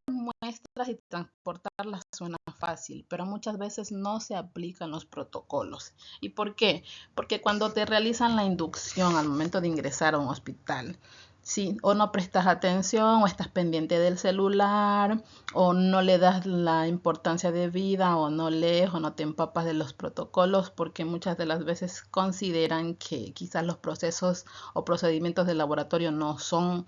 muestras y transportarlas suena fácil, pero muchas veces no se aplican los protocolos. ¿Y por qué? Porque cuando te realizan la inducción al momento de ingresar a un hospital, sí, o no prestas atención, o estás pendiente del celular, o no le das la importancia debida, o no lees, o no te empapas de los protocolos, porque muchas de las veces consideran que quizás los procesos o procedimientos de laboratorio no son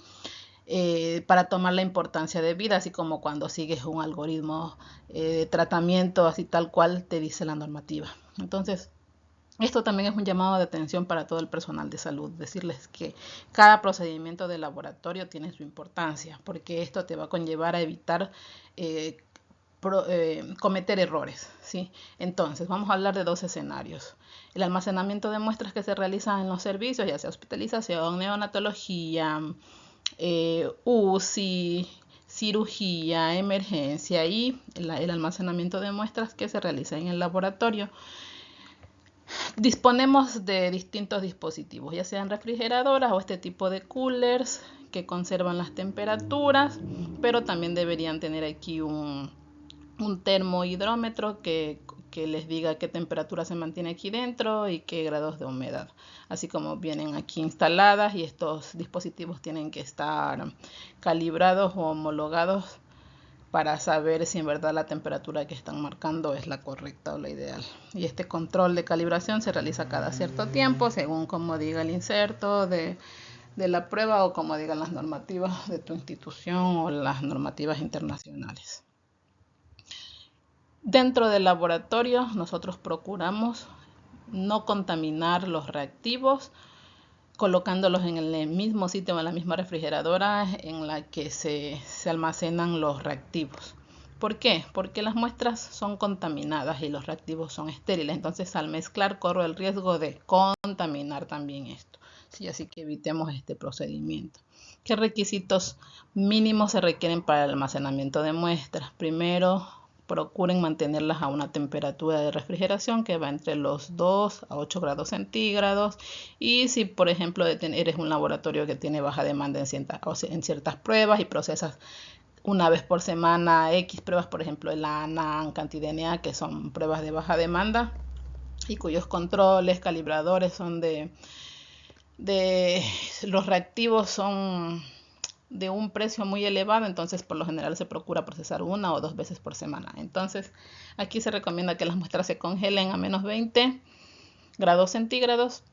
para tomar la importancia de vida, así como cuando sigues un algoritmo de tratamiento, así tal cual te dice la normativa. Entonces, esto también es un llamado de atención para todo el personal de salud, decirles que cada procedimiento de laboratorio tiene su importancia, porque esto te va a conllevar a evitar cometer errores, ¿sí? Entonces, vamos a hablar de dos escenarios. El almacenamiento de muestras que se realizan en los servicios, ya sea hospitalización, neonatología, UCI, cirugía, emergencia y el almacenamiento de muestras que se realiza en el laboratorio. Disponemos de distintos dispositivos, ya sean refrigeradoras o este tipo de coolers que conservan las temperaturas, pero también deberían tener aquí un termohidrómetro que les diga qué temperatura se mantiene aquí dentro y qué grados de humedad, así como vienen aquí instaladas, y estos dispositivos tienen que estar calibrados o homologados para saber si en verdad la temperatura que están marcando es la correcta o la ideal. Y este control de calibración se realiza cada cierto tiempo, según como diga el inserto de la prueba o como digan las normativas de tu institución o las normativas internacionales. Dentro del laboratorio nosotros procuramos no contaminar los reactivos colocándolos en el mismo sitio o en la misma refrigeradora en la que se almacenan los reactivos. ¿Por qué? Porque las muestras son contaminadas y los reactivos son estériles. Entonces, al mezclar corro el riesgo de contaminar también esto. Sí, así que evitemos este procedimiento. ¿Qué requisitos mínimos se requieren para el almacenamiento de muestras? Primero, procuren mantenerlas a una temperatura de refrigeración que va entre los 2 a 8 grados centígrados. Y si, por ejemplo, eres un laboratorio que tiene baja demanda en ciertas pruebas y procesas una vez por semana X pruebas, por ejemplo, el ANAN, cantidemia, que son pruebas de baja demanda y cuyos controles, calibradores son de los reactivos son de un precio muy elevado, entonces por lo general se procura procesar una o dos veces por semana. Entonces aquí se recomienda que las muestras se congelen a menos 20 grados centígrados.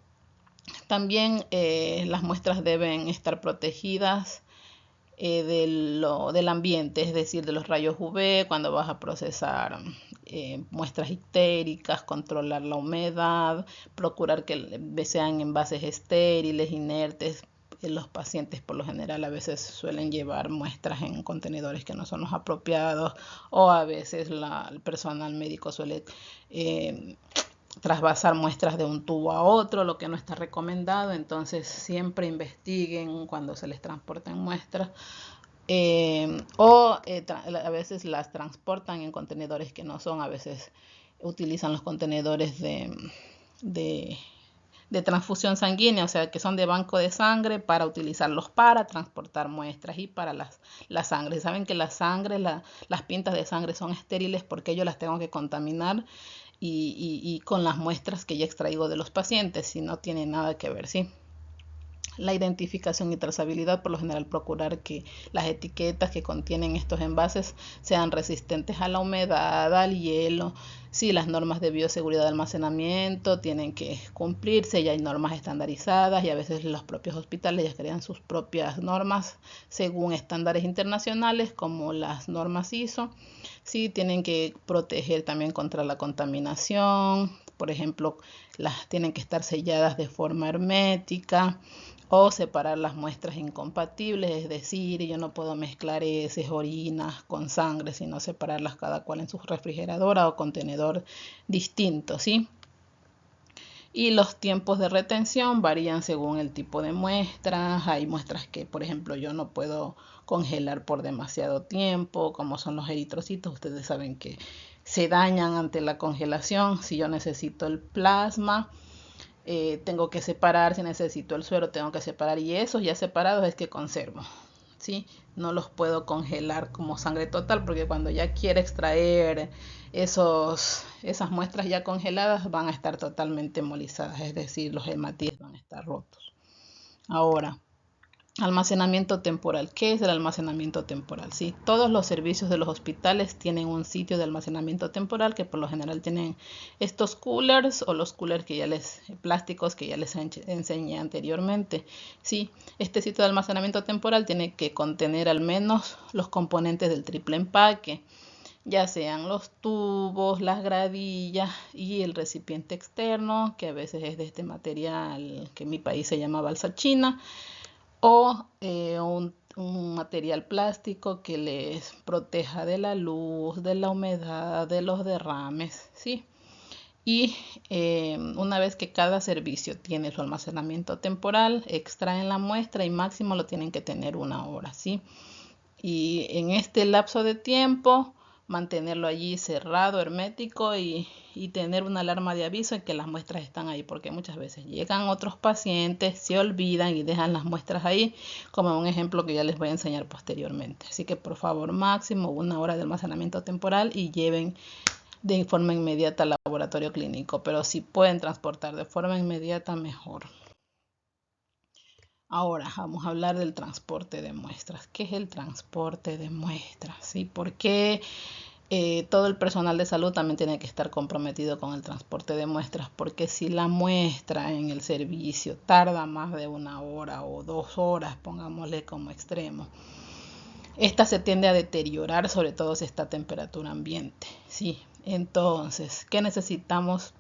También las muestras deben estar protegidas del ambiente, es decir, de los rayos UV cuando vas a procesar muestras ictéricas, controlar la humedad, procurar que sean envases estériles, inertes. Los pacientes por lo general a veces suelen llevar muestras en contenedores que no son los apropiados, o a veces el personal médico suele trasvasar muestras de un tubo a otro, lo que no está recomendado. Entonces siempre investiguen cuando se les transporten muestras, a veces las transportan en contenedores que no son, a veces utilizan los contenedores de transfusión sanguínea, o sea, que son de banco de sangre, para utilizarlos para transportar muestras y para la sangre. Saben que la sangre, las pintas de sangre son estériles porque yo las tengo que contaminar y con las muestras que ya extraigo de los pacientes, si no tiene nada que ver, ¿sí? La identificación y trazabilidad, por lo general procurar que las etiquetas que contienen estos envases sean resistentes a la humedad, al hielo. Sí, las normas de bioseguridad de almacenamiento tienen que cumplirse, ya hay normas estandarizadas y a veces los propios hospitales ya crean sus propias normas según estándares internacionales como las normas ISO. Sí, tienen que proteger también contra la contaminación, por ejemplo, tienen que estar selladas de forma hermética, o separar las muestras incompatibles, es decir, yo no puedo mezclar heces, orinas con sangre, sino separarlas cada cual en su refrigeradora o contenedor distinto, ¿sí? Y los tiempos de retención varían según el tipo de muestras. Hay muestras que, por ejemplo, yo no puedo congelar por demasiado tiempo, como son los eritrocitos. Ustedes saben que se dañan ante la congelación. Si yo necesito el plasma, tengo que separar. Si necesito el suero, tengo que separar. Y esos ya separados es que conservo. ¿sí? No los puedo congelar como sangre total, porque cuando ya quiera extraer esas muestras ya congeladas van a estar totalmente hemolizadas, es decir, los hematíes van a estar rotos. Ahora, almacenamiento temporal. ¿Qué es el almacenamiento temporal? Sí, todos los servicios de los hospitales tienen un sitio de almacenamiento temporal que por lo general tienen estos coolers o los coolers plásticos que ya les enseñé anteriormente. Sí, este sitio de almacenamiento temporal tiene que contener al menos los componentes del triple empaque, ya sean los tubos, las gradillas y el recipiente externo, que a veces es de este material que en mi país se llama balsa china, o un material plástico que les proteja de la luz, de la humedad, de los derrames, ¿sí? Y una vez que cada servicio tiene su almacenamiento temporal, extraen la muestra y máximo lo tienen que tener 1 hora, ¿sí? Y en este lapso de tiempo mantenerlo allí cerrado, hermético y tener una alarma de aviso en que las muestras están ahí, porque muchas veces llegan otros pacientes, se olvidan y dejan las muestras ahí, como un ejemplo que ya les voy a enseñar posteriormente. Así que por favor, máximo 1 hora de almacenamiento temporal y lleven de forma inmediata al laboratorio clínico, pero si pueden transportar de forma inmediata, mejor. Ahora vamos a hablar del transporte de muestras. ¿Qué es el transporte de muestras? ¿Sí? ¿Por qué todo el personal de salud también tiene que estar comprometido con el transporte de muestras? Porque si la muestra en el servicio tarda más de 1 hora o 2 horas, pongámosle como extremo, esta se tiende a deteriorar, sobre todo si está a temperatura ambiente. ¿Sí? Entonces, ¿qué necesitamos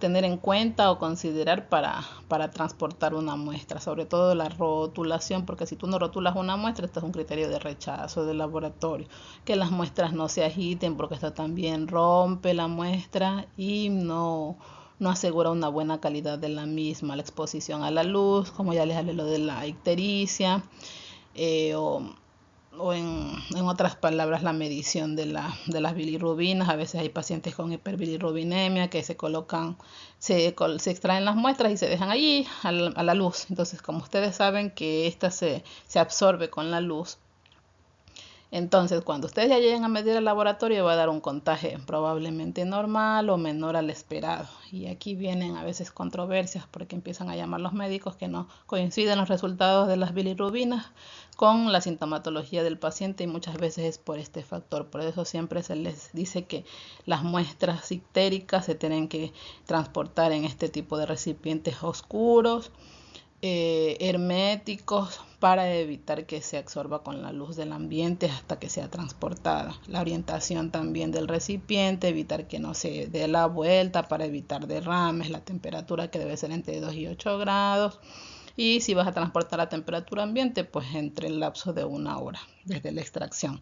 tener en cuenta o considerar para transportar una muestra? Sobre todo la rotulación, porque si tú no rotulas una muestra, esto es un criterio de rechazo del laboratorio. Que las muestras no se agiten, porque esto también rompe la muestra y no asegura una buena calidad de la misma. La exposición a la luz, como ya les hablé lo de la ictericia, o en otras palabras, la medición de las bilirrubinas. A veces hay pacientes con hiperbilirrubinemia que se extraen las muestras y se dejan allí a la luz. Entonces, como ustedes saben que esta se absorbe con la luz, entonces cuando ustedes ya lleguen a medir el laboratorio va a dar un contagio probablemente normal o menor al esperado. Y aquí vienen a veces controversias, porque empiezan a llamar los médicos que no coinciden los resultados de las bilirrubinas con la sintomatología del paciente, y muchas veces es por este factor. Por eso siempre se les dice que las muestras ictéricas se tienen que transportar en este tipo de recipientes oscuros, herméticos, para evitar que se absorba con la luz del ambiente hasta que sea transportada. La orientación también del recipiente, evitar que no se dé la vuelta para evitar derrames, la temperatura que debe ser entre 2 y 8 grados. Y si vas a transportar a temperatura ambiente, pues entre el lapso de 1 hora desde la extracción.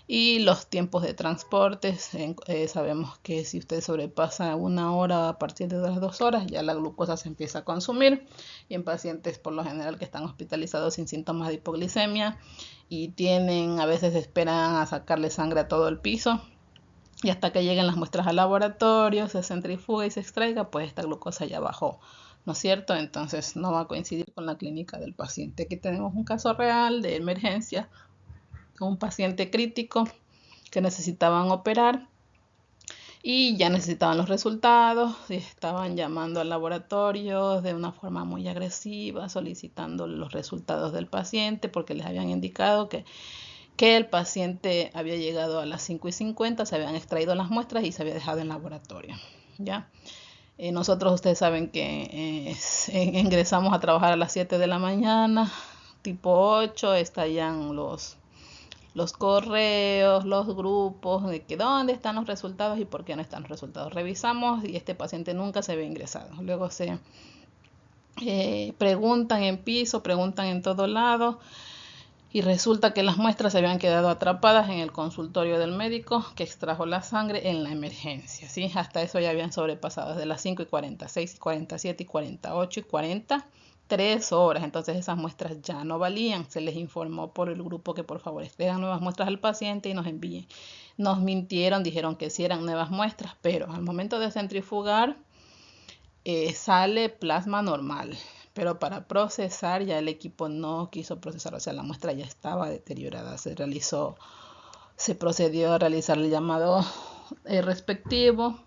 Y los tiempos de transporte, sabemos que si usted sobrepasa 1 hora, a partir de las 2 horas, ya la glucosa se empieza a consumir. Y en pacientes por lo general que están hospitalizados sin síntomas de hipoglicemia y a veces esperan a sacarle sangre a todo el piso, y hasta que lleguen las muestras al laboratorio, se centrifuga y se extraiga, pues esta glucosa ya bajó, ¿no es cierto? Entonces no va a coincidir con la clínica del paciente. Aquí tenemos un caso real de emergencia, un paciente crítico que necesitaban operar y ya necesitaban los resultados, y estaban llamando al laboratorio de una forma muy agresiva, solicitando los resultados del paciente, porque les habían indicado que el paciente había llegado a las 5:50, se habían extraído las muestras y se había dejado en laboratorio. ¿Ya? Nosotros, ustedes saben que ingresamos a trabajar a las 7 de la mañana, tipo 8, estallan los correos, los grupos, de que dónde están los resultados y por qué no están los resultados. Revisamos y este paciente nunca se había ingresado. Luego se preguntan en piso, preguntan en todo lado, y resulta que las muestras se habían quedado atrapadas en el consultorio del médico que extrajo la sangre en la emergencia, ¿sí? Hasta eso ya habían sobrepasado desde las 5:40, 6:47 y 48 y 40, 3 horas. Entonces esas muestras ya no valían. Se les informó por el grupo que por favor extraigan nuevas muestras al paciente y nos envíen. Nos mintieron, dijeron que sí eran nuevas muestras, pero al momento de centrifugar sale plasma normal, pero para procesar ya el equipo no quiso procesar, o sea, la muestra ya estaba deteriorada. Se procedió a realizar el llamado respectivo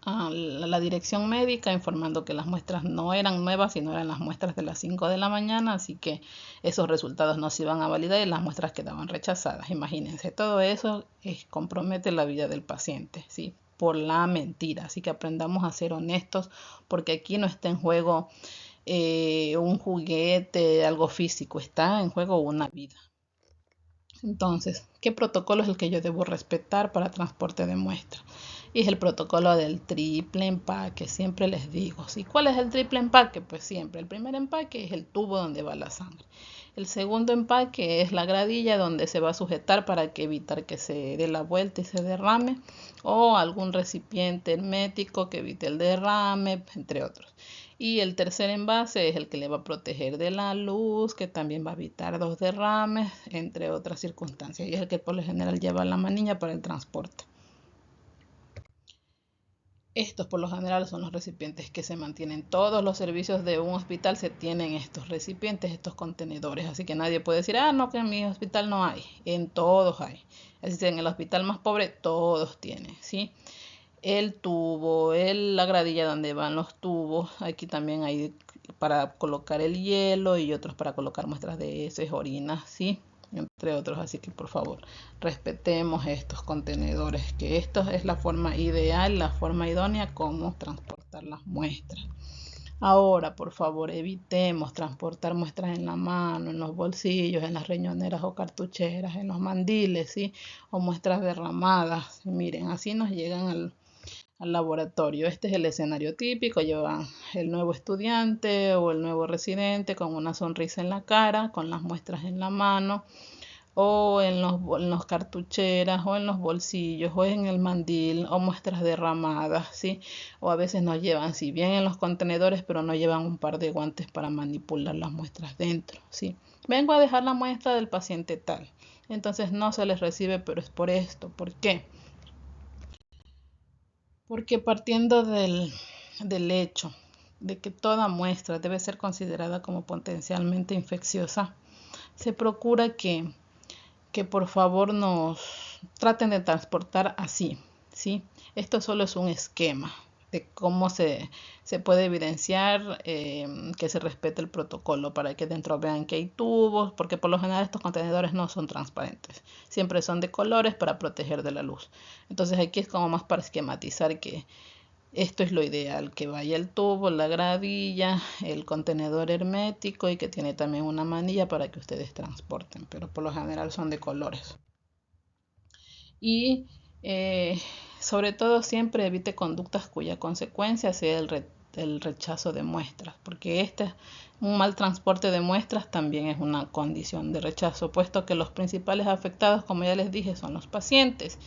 a la dirección médica informando que las muestras no eran nuevas, sino eran las muestras de las 5 de la mañana, así que esos resultados no se iban a validar y las muestras quedaban rechazadas. Imagínense, todo eso compromete la vida del paciente, ¿sí? Por la mentira. Así que aprendamos a ser honestos, porque aquí no está en juego un juguete, algo físico, está en juego una vida. Entonces, ¿qué protocolo es el que yo debo respetar para transporte de muestra? Y es el protocolo del triple empaque, siempre les digo. ¿Sí? ¿Cuál es el triple empaque? Pues siempre, el primer empaque es el tubo donde va la sangre. El segundo empaque es la gradilla donde se va a sujetar para evitar que se dé la vuelta y se derrame, o algún recipiente hermético que evite el derrame, entre otros. Y el tercer envase es el que le va a proteger de la luz, que también va a evitar los derrames, entre otras circunstancias. Y es el que por lo general lleva la manilla para el transporte. Estos por lo general son los recipientes que se mantienen. Todos los servicios de un hospital se tienen estos recipientes, estos contenedores. Así que nadie puede decir, no, que en mi hospital no hay. En todos hay. Así que en el hospital más pobre todos tienen, ¿sí? El tubo, la gradilla donde van los tubos. Aquí también hay para colocar el hielo y otros para colocar muestras de heces, orinas, ¿sí? Entre otros. Así que por favor, respetemos estos contenedores, que esto es la forma ideal, la forma idónea como transportar las muestras. Ahora, por favor, evitemos transportar muestras en la mano, en los bolsillos, en las riñoneras o cartucheras, en los mandiles, ¿sí? O muestras derramadas. Miren, así nos llegan al laboratorio. Este es el escenario típico. Llevan el nuevo estudiante o el nuevo residente con una sonrisa en la cara, con las muestras en la mano, o en los cartucheras, o en los bolsillos, o en el mandil, o muestras derramadas, ¿sí? O a veces nos llevan, si bien en los contenedores, pero no llevan un par de guantes para manipular las muestras dentro, ¿sí? Vengo a dejar la muestra del paciente tal. Entonces no se les recibe, pero es por esto. ¿Por qué? Porque partiendo del hecho de que toda muestra debe ser considerada como potencialmente infecciosa, se procura que por favor nos traten de transportar así, ¿sí? Esto solo es un esquema de cómo se puede evidenciar que se respete el protocolo para que dentro vean que hay tubos, porque por lo general estos contenedores no son transparentes, siempre son de colores para proteger de la luz. Entonces aquí es como más para esquematizar que esto es lo ideal, que vaya el tubo, la gravilla, el contenedor hermético y que tiene también una manilla para que ustedes transporten, pero por lo general son de colores. Y sobre todo siempre evite conductas cuya consecuencia sea el rechazo de muestras, porque un mal transporte de muestras también es una condición de rechazo, puesto que los principales afectados, como ya les dije, son los pacientes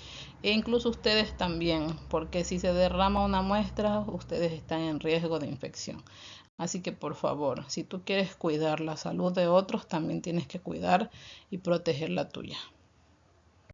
e incluso ustedes también, porque si se derrama una muestra, ustedes están en riesgo de infección. Así que por favor, si tú quieres cuidar la salud de otros, también tienes que cuidar y proteger la tuya.